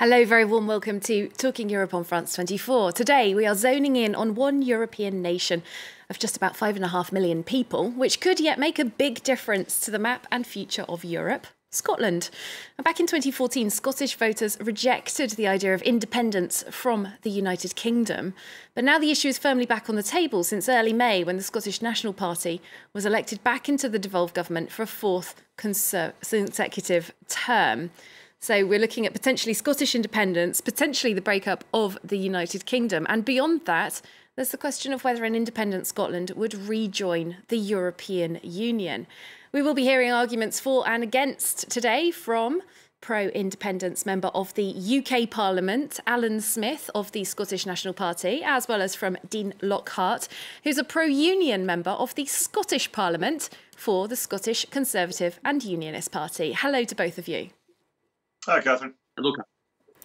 Hello, very warm welcome to Talking Europe on France 24. Today we are zoning in on one European nation of just about 5.5 million people, which could yet make a big difference to the map and future of Europe. Scotland. Back in 2014, Scottish voters rejected the idea of independence from the United Kingdom. But now the issue is firmly back on the table since early May, when the Scottish National Party was elected back into the devolved government for a fourth consecutive term. So we're looking at potentially Scottish independence, potentially the breakup of the United Kingdom. And beyond that, there's the question of whether an independent Scotland would rejoin the European Union. We will be hearing arguments for and against today from pro-independence member of the UK Parliament, Alan Smith of the Scottish National Party, as well as from Dean Lockhart, who's a pro-union member of the Scottish Parliament for the Scottish Conservative and Unionist Party. Hello to both of you. Hi, Catherine. Hello.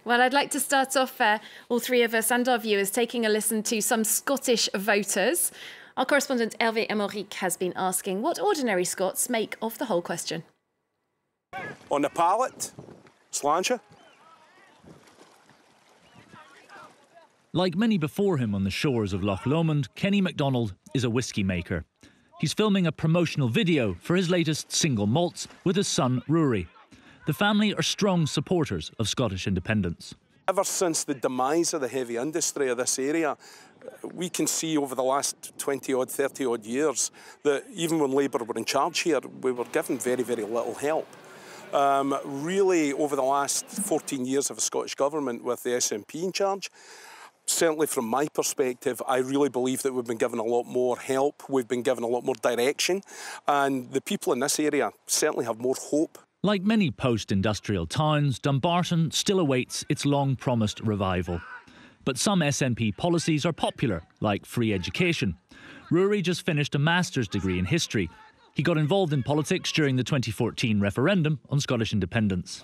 Well, I'd like to start off, all three of us and our viewers, taking a listen to some Scottish voters. Our correspondent Hervé Emoric has been asking what ordinary Scots make of the whole question. On the palate, sláinte. Like many before him on the shores of Loch Lomond, Kenny MacDonald is a whisky maker. He's filming a promotional video for his latest single malts with his son Rory. The family are strong supporters of Scottish independence. Ever since the demise of the heavy industry of this area, we can see over the last 20-odd, 30-odd years that even when Labour were in charge here, we were given very, very little help. Really, over the last 14 years of a Scottish government with the SNP in charge, certainly from my perspective, I really believe that we've been given a lot more help, we've been given a lot more direction, and the people in this area certainly have more hope. Like many post-industrial towns, Dumbarton still awaits its long-promised revival. But some SNP policies are popular, like free education. Rory just finished a master's degree in history. He got involved in politics during the 2014 referendum on Scottish independence.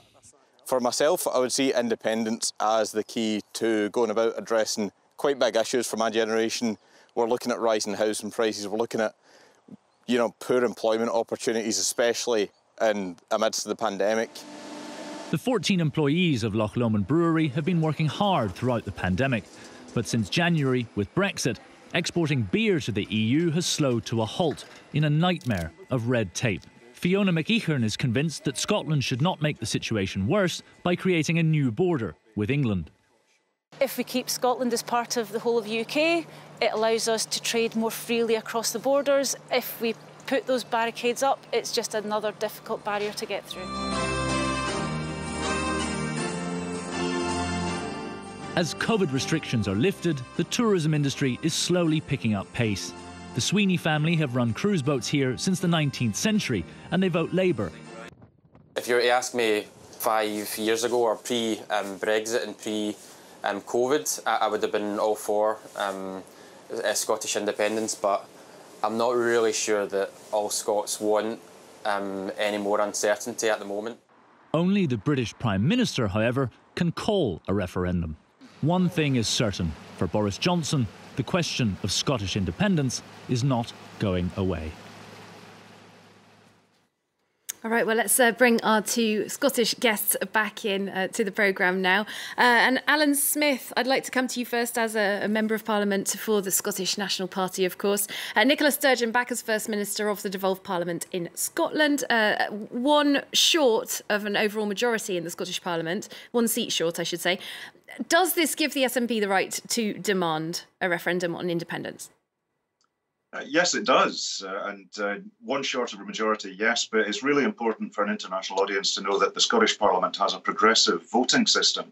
For myself, I would see independence as the key to going about addressing quite big issues for my generation. We're looking at rising housing prices, we're looking at, poor employment opportunities, especially amidst the pandemic. The 14 employees of Loch Lomond Brewery have been working hard throughout the pandemic. But since January, with Brexit, exporting beer to the EU has slowed to a halt in a nightmare of red tape. Fiona McEachern is convinced that Scotland should not make the situation worse by creating a new border with England. If we keep Scotland as part of the whole of the UK, it allows us to trade more freely across the borders. If we put those barricades up, it's just another difficult barrier to get through. As COVID restrictions are lifted, the tourism industry is slowly picking up pace. The Sweeney family have run cruise boats here since the 19th century, and they vote Labour. If you were to ask me 5 years ago, or pre-Brexit and pre-COVID, I would have been all for Scottish independence, but I'm not really sure that all Scots want any more uncertainty at the moment. Only the British Prime Minister, however, can call a referendum. One thing is certain, for Boris Johnson, the question of Scottish independence is not going away. All right, well, let's bring our two Scottish guests back in to the programme now. And Alan Smith, I'd like to come to you first as a Member of Parliament for the Scottish National Party, of course. Nicola Sturgeon back as First Minister of the devolved Parliament in Scotland. One short of an overall majority in the Scottish Parliament, one seat short, I should say. Does this give the SNP the right to demand a referendum on independence? Yes, it does. One short of a majority, yes, but it's really important for an international audience to know that the Scottish Parliament has a progressive voting system.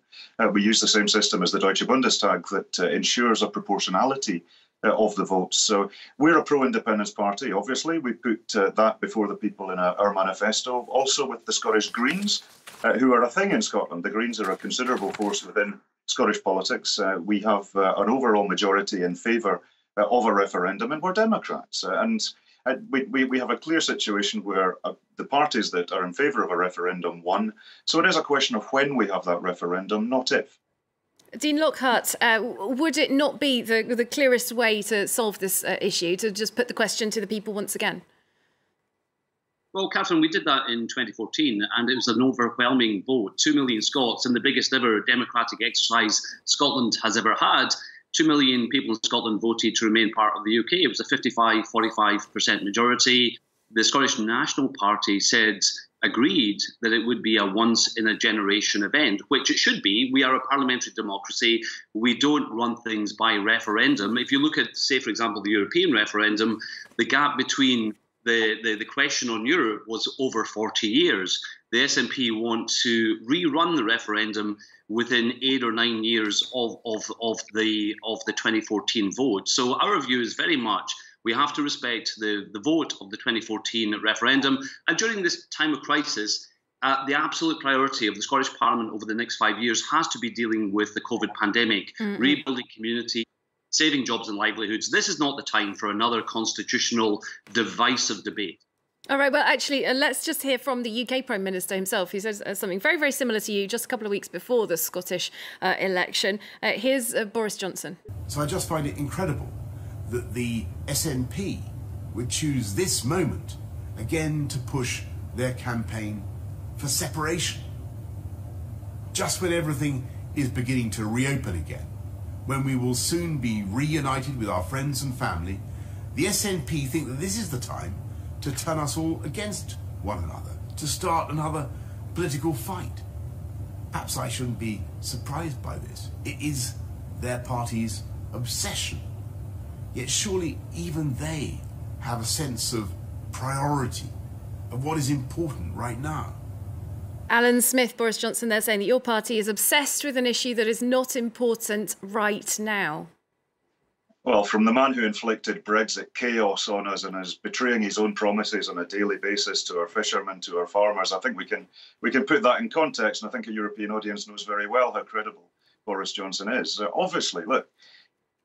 We use the same system as the Deutsche Bundestag that ensures a proportionality of the votes. So we're a pro-independence party, obviously. We put that before the people in our manifesto. Also with the Scottish Greens, who are a thing in Scotland. The Greens are a considerable force within Scottish politics. We have an overall majority in favour of a referendum, and we're Democrats. We have a clear situation where the parties that are in favour of a referendum won. So it is a question of when we have that referendum, not if. Dean Lockhart, would it not be the clearest way to solve this issue to just put the question to the people once again? Well, Catherine, we did that in 2014, and it was an overwhelming vote. 2 million Scots, in the biggest ever democratic exercise Scotland has ever had. 2 million people in Scotland voted to remain part of the UK. It was a 45% majority. The Scottish National Party agreed that it would be a once-in-a-generation event, which it should be. We are a parliamentary democracy. We don't run things by referendum. If you look at, say, for example, the European referendum, the gap between the question on Europe was over 40 years. The SNP want to rerun the referendum within 8 or 9 years of the 2014 vote. So our view is very much we have to respect the vote of the 2014 referendum. And during this time of crisis, the absolute priority of the Scottish Parliament over the next 5 years has to be dealing with the COVID pandemic, rebuilding community, saving jobs and livelihoods. This is not the time for another constitutional divisive debate. All right, well, actually, let's just hear from the UK Prime Minister himself, who says something very, very similar to you just a couple of weeks before the Scottish election. Here's Boris Johnson. So I just find it incredible that the SNP would choose this moment again to push their campaign for separation. Just when everything is beginning to reopen again, when we will soon be reunited with our friends and family, the SNP think that this is the time to turn us all against one another, to start another political fight. Perhaps I shouldn't be surprised by this. It is their party's obsession. Yet surely even they have a sense of priority, of what is important right now. Alan Smith, Boris Johnson, they're saying that your party is obsessed with an issue that is not important right now. Well, from the man who inflicted Brexit chaos on us and is betraying his own promises on a daily basis to our fishermen, to our farmers, I think we can put that in context, and I think a European audience knows very well how credible Boris Johnson is. Obviously, look,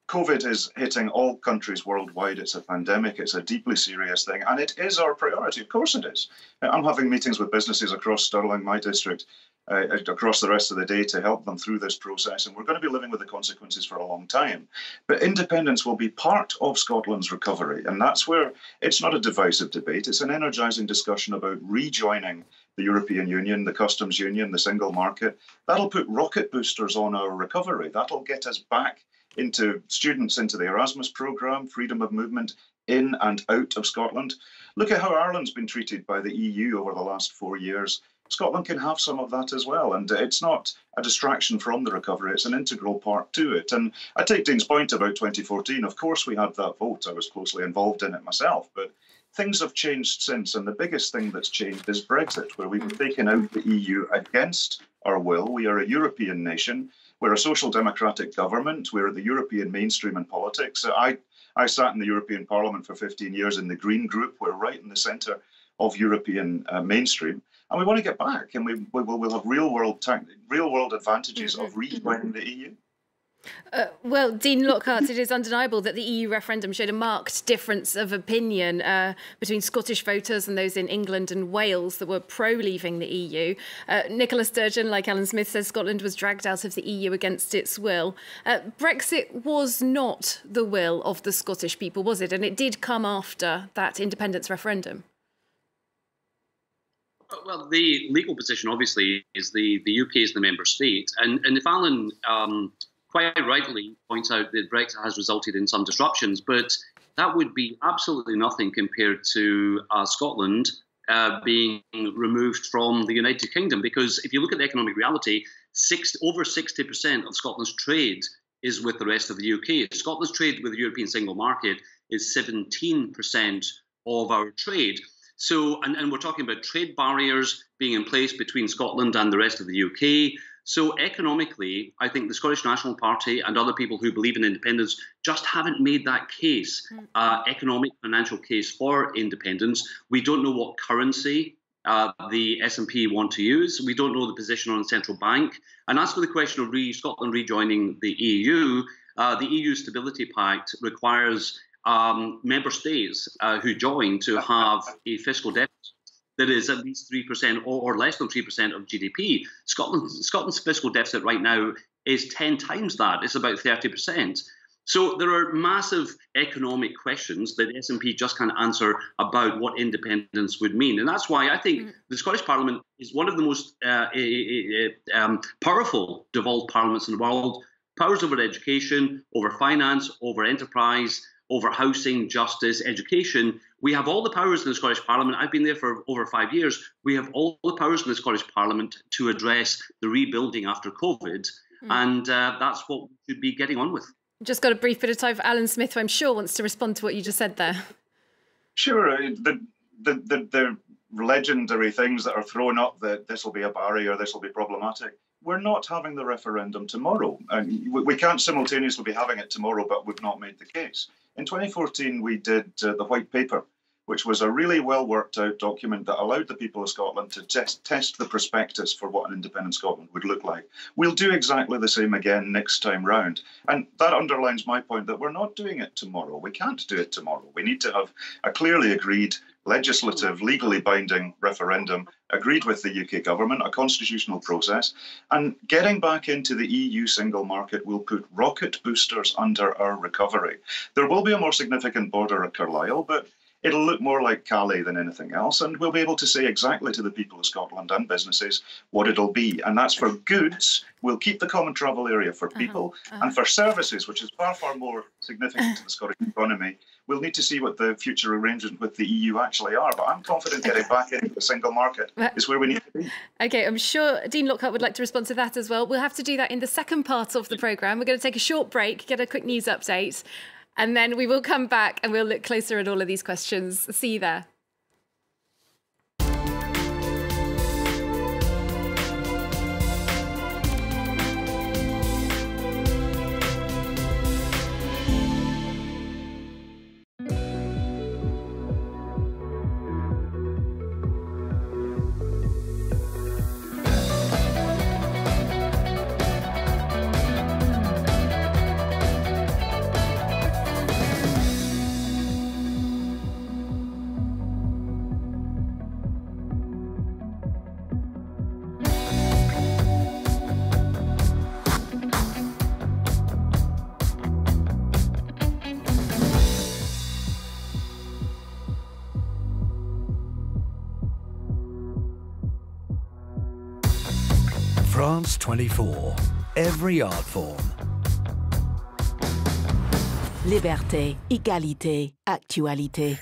COVID is hitting all countries worldwide. It's a pandemic. It's a deeply serious thing. And it is our priority. Of course it is. I'm having meetings with businesses across Stirling, my district, across the rest of the day to help them through this process. And we're going to be living with the consequences for a long time. But independence will be part of Scotland's recovery. And that's where it's not a divisive debate. It's an energising discussion about rejoining the European Union, the customs union, the single market. That'll put rocket boosters on our recovery. That'll get us back into students into the Erasmus programme, freedom of movement in and out of Scotland. Look at how Ireland's been treated by the EU over the last 4 years. Scotland can have some of that as well. And it's not a distraction from the recovery. It's an integral part to it. And I take Dean's point about 2014. Of course, we had that vote. I was closely involved in it myself. But things have changed since. And the biggest thing that's changed is Brexit, where we were taken out of the EU against our will. We are a European nation. We're a social democratic government. We're the European mainstream in politics. I sat in the European Parliament for 15 years in the Green Group. We're right in the centre of European mainstream. And we want to get back. And we'll have real-world advantages of rejoining the EU. Well, Dean Lockhart, it is undeniable that the EU referendum showed a marked difference of opinion between Scottish voters and those in England and Wales that were pro-leaving the EU. Nicola Sturgeon, like Alan Smith, says Scotland was dragged out of the EU against its will. Brexit was not the will of the Scottish people, was it? And it did come after that independence referendum. Well, the legal position, obviously, is the UK is the member state. And if Alan quite rightly points out that Brexit has resulted in some disruptions, but that would be absolutely nothing compared to Scotland being removed from the United Kingdom. Because if you look at the economic reality, over 60% of Scotland's trade is with the rest of the UK. Scotland's trade with the European single market is 17% of our trade. So, and we're talking about trade barriers being in place between Scotland and the rest of the UK. So economically, I think the Scottish National Party and other people who believe in independence just haven't made that case, economic, financial case for independence. We don't know what currency the SNP want to use. We don't know the position on the central bank. And as for the question of Scotland rejoining the EU Stability Pact requires member states who join to have a fiscal deficit that is at least 3% or less than 3% of GDP. Scotland's fiscal deficit right now is 10 times that. It's about 30%. So there are massive economic questions that SNP just can't answer about what independence would mean. And that's why I think the Scottish Parliament is one of the most powerful devolved parliaments in the world. Powers over education, over finance, over enterprise, over housing, justice, education. We have all the powers in the Scottish Parliament. I've been there for over 5 years. We have all the powers in the Scottish Parliament to address the rebuilding after COVID. And that's what we should be getting on with. Just got a brief bit of time for Alan Smith, who I'm sure wants to respond to what you just said there. Sure. The legendary things that are thrown up that this will be a barrier, this will be problematic. We're not having the referendum tomorrow. And we can't simultaneously be having it tomorrow, but we've not made the case. In 2014, we did the White Paper, which was a really well worked out document that allowed the people of Scotland to test the prospectus for what an independent Scotland would look like. We'll do exactly the same again next time round. And that underlines my point that we're not doing it tomorrow. We can't do it tomorrow. We need to have a clearly agreed legislative, legally binding referendum agreed with the UK government, a constitutional process, and getting back into the EU single market will put rocket boosters under our recovery. There will be a more significant border at Carlisle, but it'll look more like Calais than anything else, and we'll be able to say exactly to the people of Scotland and businesses what it'll be. And that's for goods. We'll keep the common travel area for people, and for services, which is far, far more significant to the Scottish economy, we'll need to see what the future arrangements with the EU actually are. But I'm confident getting back into the single market is where we need to be. OK, I'm sure Dean Lockhart would like to respond to that as well. We'll have to do that in the second part of the programme. We're going to take a short break, get a quick news update, and then we will come back and we'll look closer at all of these questions. See you there. France 24. Every art form. Liberté, égalité, actualité.